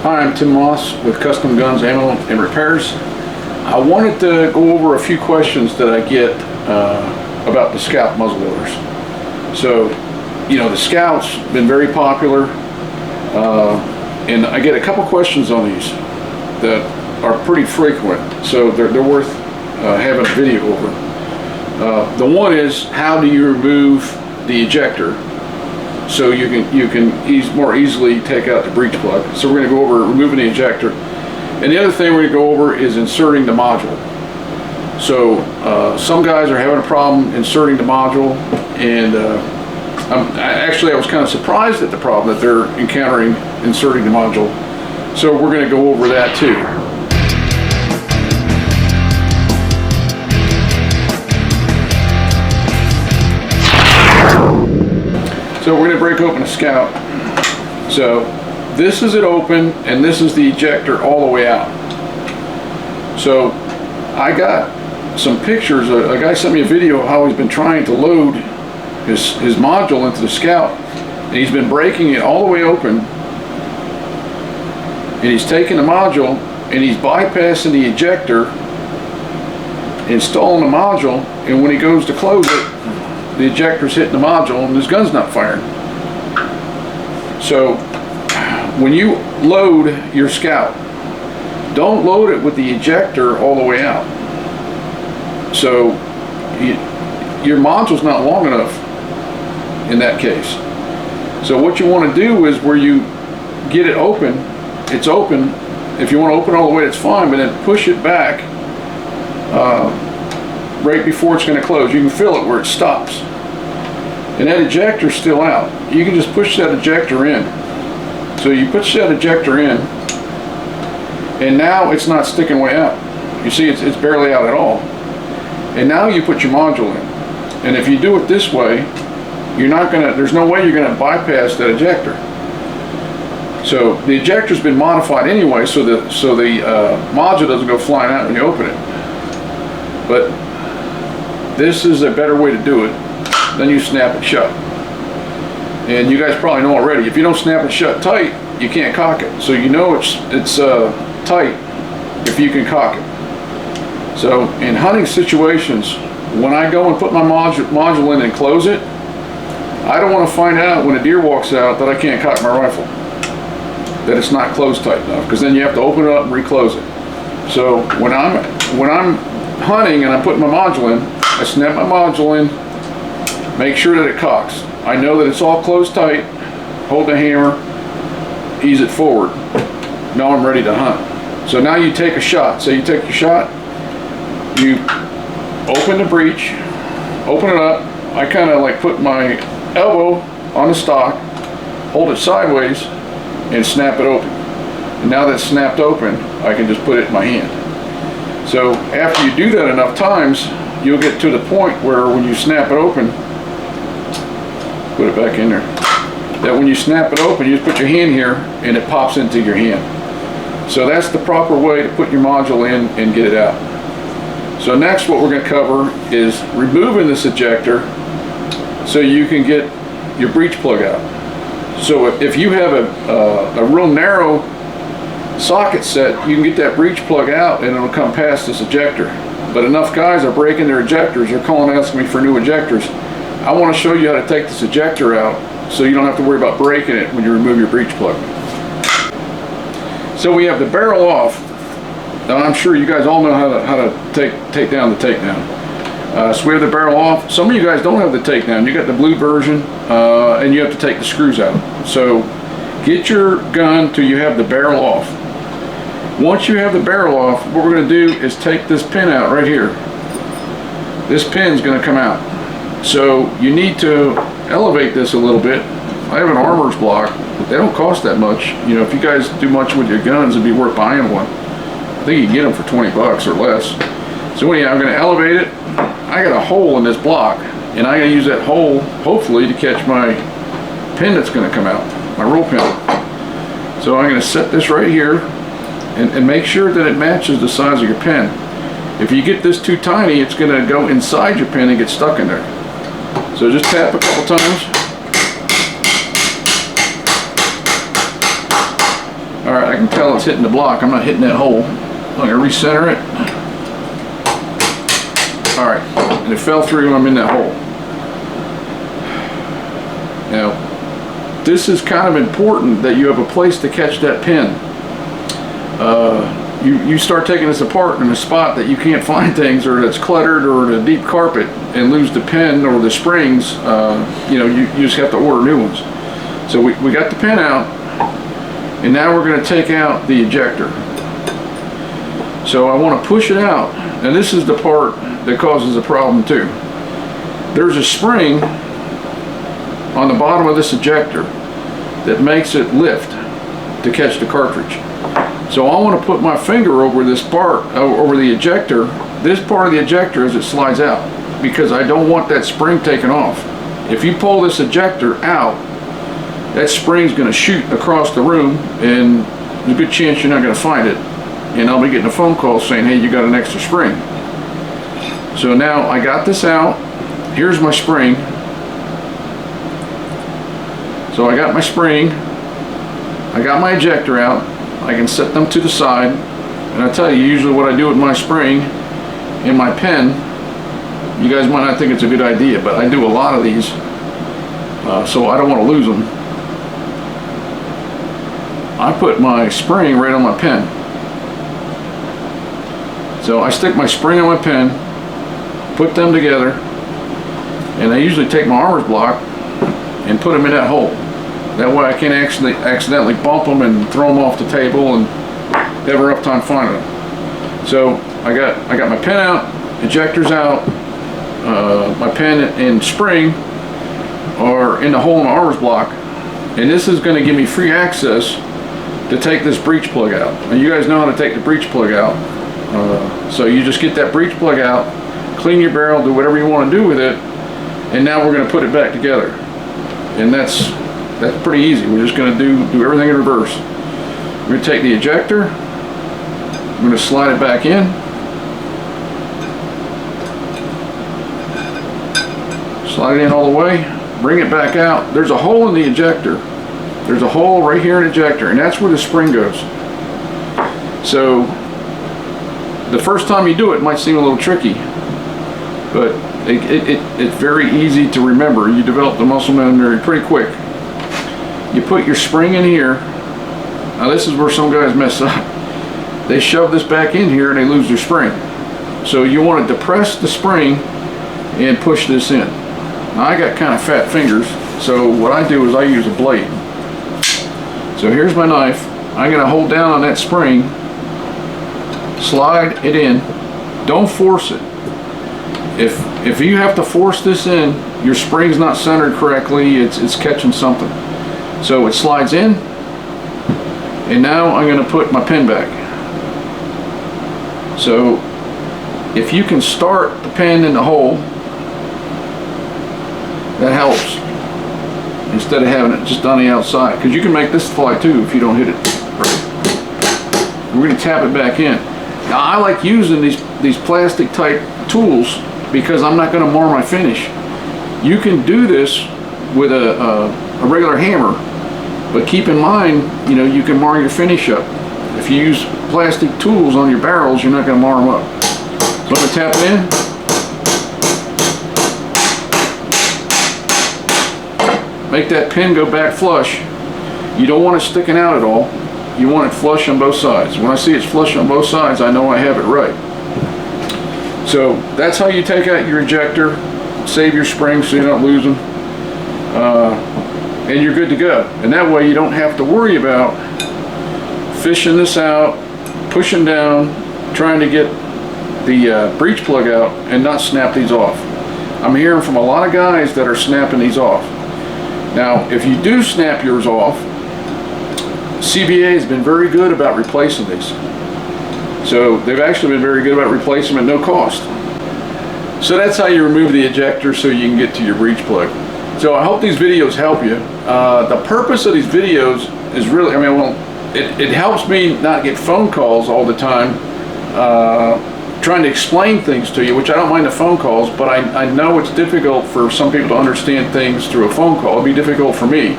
Hi, I'm Tim Moss with Custom Guns, Ammo, and Repairs. I wanted to go over a few questions that I get about the Scout muzzleloaders. So, you know, the Scout's been very popular, and I get a couple questions on these that are pretty frequent, so they're worth having a video over. The one is, how do you remove the ejector so you can more easily take out the breech plug? So we're going to go over removing the ejector. And the other thing we're going to go over is inserting the module. So some guys are having a problem inserting the module, and I was kind of surprised at the problem that they're encountering inserting the module. So we're going to go over that too. So we're going to break open a Scout. So this is it open, and this is the ejector all the way out. So I got some pictures. A guy sent me a video of how he's been trying to load his module into the Scout, and he's been breaking it all the way open, and he's taking the module and he's bypassing the ejector, installing the module, and when he goes to close it, the ejector's hitting the module and his gun's not firing. So when you load your Scout, don't load it with the ejector all the way out. So your module's not long enough in that case. So what you want to do is, where you get it open, it's open. If you want to open all the way, that's fine, but then push it back right before it's going to close. You can feel it where it stops, and that ejector's still out. You can just push that ejector in. So you push that ejector in, and now it's not sticking way out. You see, it's barely out at all. And now you put your module in, and if you do it this way, there's no way you're gonna bypass that ejector. So the ejector's been modified anyway, so the module doesn't go flying out when you open it. But this is a better way to do it. Then you snap it shut. And you guys probably know already, if you don't snap it shut tight, you can't cock it. So you know it's tight if you can cock it. So in hunting situations, when I go and put my module in and close it, I don't want to find out when a deer walks out that I can't cock my rifle, that it's not closed tight enough, because then you have to open it up and reclose it. So when I'm hunting and I'm putting my module in, I snap my module in, make sure that it cocks. I know that it's all closed tight, hold the hammer, ease it forward. Now I'm ready to hunt. So now you take a shot. So you take your shot, you open the breech, open it up. I kind of like put my elbow on the stock, hold it sideways, and snap it open. And now that's snapped open, I can just put it in my hand. So after you do that enough times, you'll get to the point where when you snap it open, put it back in there, that when you snap it open, you just put your hand here and it pops into your hand. So that's the proper way to put your module in and get it out. So next, what we're going to cover is removing this ejector so you can get your breech plug out. So if you have a real narrow socket set, you can get that breech plug out and it'll come past this ejector. But enough guys are breaking their ejectors, they're calling asking me for new ejectors. I want to show you how to take this ejector out so you don't have to worry about breaking it when you remove your breech plug. So we have the barrel off. Now I'm sure you guys all know how to take down the takedown. So we have the barrel off. Some of you guys don't have the takedown. You got the blue version, and you have to take the screws out. So get your gun till you have the barrel off. Once you have the barrel off, what we're going to do is take this pin out right here. This pin's going to come out. So you need to elevate this a little bit. I have an armor's block, but they don't cost that much. You know, if you guys do much with your guns, it'd be worth buying one. I think you can get them for 20 bucks or less. So anyhow, I'm going to elevate it. I got a hole in this block, and I'm going to use that hole, hopefully, to catch my pin that's going to come out, my roll pin. So I'm going to set this right here and make sure that it matches the size of your pin. If you get this too tiny, it's going to go inside your pin and get stuck in there. So just tap a couple times. All right, I can tell it's hitting the block. I'm not hitting that hole. I'm gonna recenter it. All right, and it fell through. I'm in that hole. Now, this is kind of important that you have a place to catch that pin. You start taking this apart in a spot that you can't find things, or that's cluttered, or the deep carpet, and lose the pin or the springs. You just have to order new ones. So we got the pin out, and now we're going to take out the ejector. So I want to push it out, and this is the part that causes a problem too. There's a spring on the bottom of this ejector that makes it lift to catch the cartridge. So I want to put my finger over this part, over the ejector, this part of the ejector as it slides out, because I don't want that spring taken off. If you pull this ejector out, that spring's going to shoot across the room, and there's a good chance you're not going to find it. And I'll be getting a phone call saying, hey, you got an extra spring. So now I got this out. Here's my spring. So I got my spring. I got my ejector out. I can set them to the side. And I tell you, usually what I do with my spring and my pen, you guys might not think it's a good idea, but I do a lot of these, so I don't want to lose them. I put my spring right on my pen. So I stick my spring on my pen, put them together, and I usually take my armor's block and put them in that hole. That way I can't accidentally bump them and throw them off the table and have a rough time finding them. So I got my pen out, ejectors out, my pen and spring are in the hole in my armor's block, and this is going to give me free access to take this breech plug out. And you guys know how to take the breech plug out. So you just get that breech plug out, clean your barrel, do whatever you want to do with it, and now we're going to put it back together. And that's pretty easy. We're just going to do everything in reverse. We're going to take the ejector, I'm going to slide it back in, slide it in all the way, bring it back out. There's a hole in the ejector. There's a hole right here in the ejector, and that's where the spring goes. So the first time you do it might seem a little tricky, but it's very easy to remember. You develop the muscle memory pretty quick. You put your spring in here. Now this is where some guys mess up. They shove this back in here and they lose their spring. So you want to depress the spring and push this in. Now I got kind of fat fingers, so what I do is I use a blade. So here's my knife. I'm going to hold down on that spring, slide it in. Don't force it. If you have to force this in, your spring's not centered correctly, it's catching something. So it slides in, and now I'm going to put my pen back. So if you can start the pen in the hole, that helps, instead of having it just on the outside, because you can make this fly too if you don't hit it right. We're going to tap it back in. Now I like using these plastic type tools because I'm not going to mar my finish. You can do this with a regular hammer, but keep in mind, you can mar your finish up. If you use plastic tools on your barrels, you're not going to mar them up. So I'm going to tap it in. Make that pin go back flush. You don't want it sticking out at all. You want it flush on both sides. When I see it's flush on both sides, I know I have it right. So that's how you take out your ejector, save your springs so you don't lose them, and you're good to go. And that way you don't have to worry about fishing this out, pushing down, trying to get the breech plug out and not snap these off. I'm hearing from a lot of guys that are snapping these off. Now, if you do snap yours off, CBA has been very good about replacing these. So they've actually been very good about replacing them at no cost. So that's how you remove the ejector so you can get to your breech plug. So I hope these videos help you. The purpose of these videos is really, it helps me not get phone calls all the time trying to explain things to you, which I don't mind the phone calls, but I know it's difficult for some people to understand things through a phone call. It'd be difficult for me.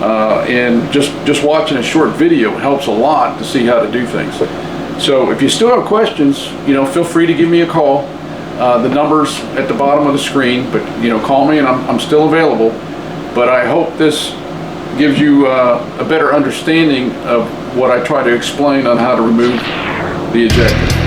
and just watching a short video helps a lot to see how to do things. So if you still have questions, feel free to give me a call. The number's at the bottom of the screen, but call me and I'm still available. But I hope this gives you a better understanding of what I try to explain on how to remove the ejector.